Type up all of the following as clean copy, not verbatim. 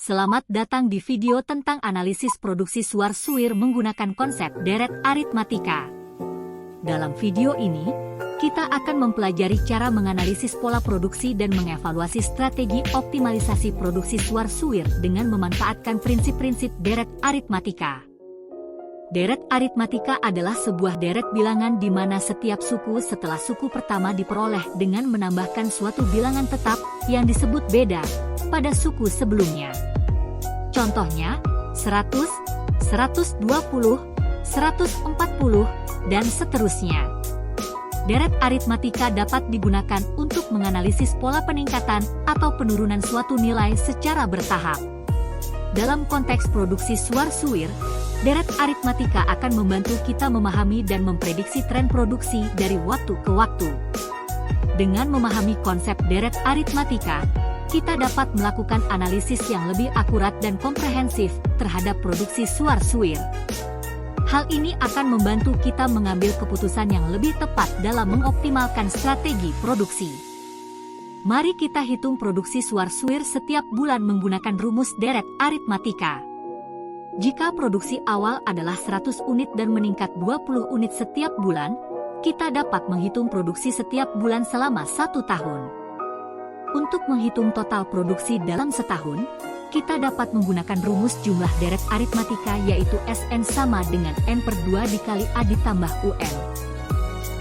Selamat datang di video tentang analisis produksi suar-suir menggunakan konsep deret aritmatika. Dalam video ini, kita akan mempelajari cara menganalisis pola produksi dan mengevaluasi strategi optimalisasi produksi suar-suir dengan memanfaatkan prinsip-prinsip deret aritmatika. Deret aritmatika adalah sebuah deret bilangan di mana setiap suku setelah suku pertama diperoleh dengan menambahkan suatu bilangan tetap yang disebut beda pada suku sebelumnya. Contohnya, 100, 120, 140, dan seterusnya. Deret aritmatika dapat digunakan untuk menganalisis pola peningkatan atau penurunan suatu nilai secara bertahap. Dalam konteks produksi suar-suir, deret aritmatika akan membantu kita memahami dan memprediksi tren produksi dari waktu ke waktu. Dengan memahami konsep deret aritmatika, kita dapat melakukan analisis yang lebih akurat dan komprehensif terhadap produksi suar-suir. Hal ini akan membantu kita mengambil keputusan yang lebih tepat dalam mengoptimalkan strategi produksi. Mari kita hitung produksi suar-suir setiap bulan menggunakan rumus deret aritmatika. Jika produksi awal adalah 100 unit dan meningkat 20 unit setiap bulan, kita dapat menghitung produksi setiap bulan selama 1 tahun. Untuk menghitung total produksi dalam setahun, kita dapat menggunakan rumus jumlah deret aritmatika yaitu Sn sama dengan N/2 dikali A ditambah UN.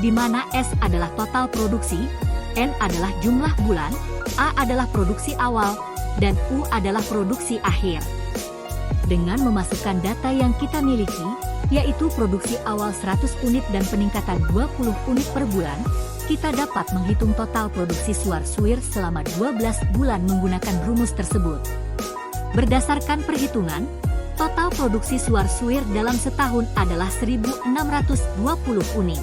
Di mana S adalah total produksi, N adalah jumlah bulan, A adalah produksi awal, dan U adalah produksi akhir. Dengan memasukkan data yang kita miliki, yaitu produksi awal 100 unit dan peningkatan 20 unit per bulan, kita dapat menghitung total produksi suar-suir selama 12 bulan menggunakan rumus tersebut. Berdasarkan perhitungan, total produksi suar-suir dalam setahun adalah 1.620 unit.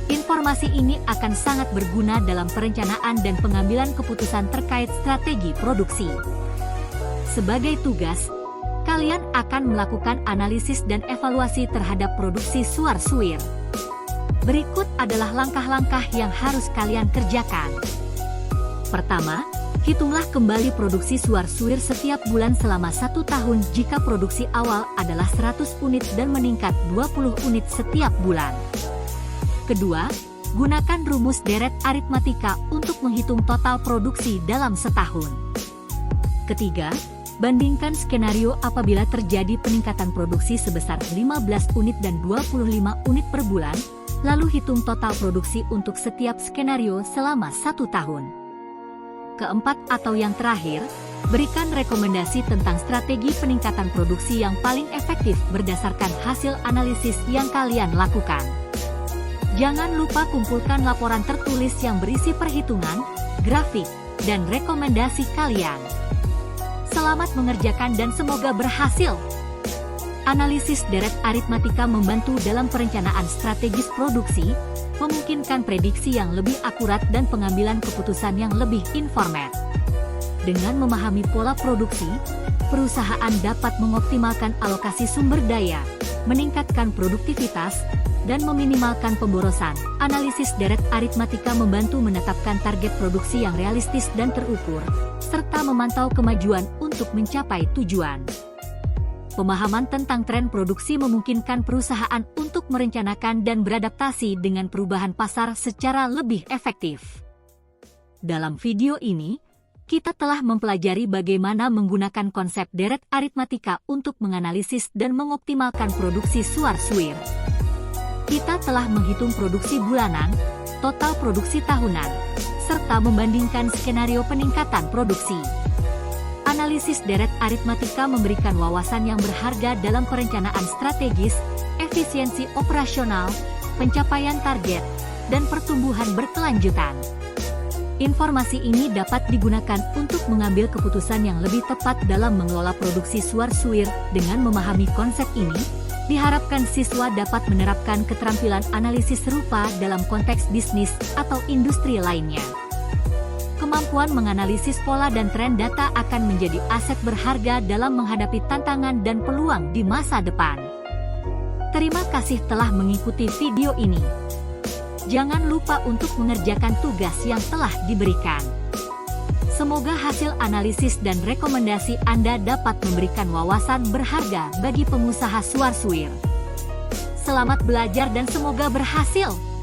Informasi ini akan sangat berguna dalam perencanaan dan pengambilan keputusan terkait strategi produksi. Sebagai tugas, kalian akan melakukan analisis dan evaluasi terhadap produksi suar-suir. Berikut adalah langkah-langkah yang harus kalian kerjakan. Pertama, hitunglah kembali produksi suar-suir setiap bulan selama 1 tahun jika produksi awal adalah 100 unit dan meningkat 20 unit setiap bulan. Kedua, gunakan rumus deret aritmatika untuk menghitung total produksi dalam setahun. Ketiga, bandingkan skenario apabila terjadi peningkatan produksi sebesar 15 unit dan 25 unit per bulan, lalu hitung total produksi untuk setiap skenario selama 1 tahun. Keempat atau yang terakhir, berikan rekomendasi tentang strategi peningkatan produksi yang paling efektif berdasarkan hasil analisis yang kalian lakukan. Jangan lupa kumpulkan laporan tertulis yang berisi perhitungan, grafik, dan rekomendasi kalian. Selamat mengerjakan dan semoga berhasil. Analisis deret aritmatika membantu dalam perencanaan strategis produksi, memungkinkan prediksi yang lebih akurat dan pengambilan keputusan yang lebih informed. Dengan memahami pola produksi, perusahaan dapat mengoptimalkan alokasi sumber daya, meningkatkan produktivitas, dan meminimalkan pemborosan. Analisis deret aritmatika membantu menetapkan target produksi yang realistis dan terukur, serta memantau kemajuan untuk mencapai tujuan. Pemahaman tentang tren produksi memungkinkan perusahaan untuk merencanakan dan beradaptasi dengan perubahan pasar secara lebih efektif. Dalam video ini, kita telah mempelajari bagaimana menggunakan konsep deret aritmatika untuk menganalisis dan mengoptimalkan produksi suar-suir. Kita telah menghitung produksi bulanan, total produksi tahunan, serta membandingkan skenario peningkatan produksi. Analisis deret aritmatika memberikan wawasan yang berharga dalam perencanaan strategis, efisiensi operasional, pencapaian target, dan pertumbuhan berkelanjutan. Informasi ini dapat digunakan untuk mengambil keputusan yang lebih tepat dalam mengelola produksi suar-suir. Dengan memahami konsep ini, diharapkan siswa dapat menerapkan keterampilan analisis serupa dalam konteks bisnis atau industri lainnya. Kemampuan menganalisis pola dan tren data akan menjadi aset berharga dalam menghadapi tantangan dan peluang di masa depan. Terima kasih telah mengikuti video ini. Jangan lupa untuk mengerjakan tugas yang telah diberikan. Semoga hasil analisis dan rekomendasi Anda dapat memberikan wawasan berharga bagi pengusaha suar-suir. Selamat belajar dan semoga berhasil!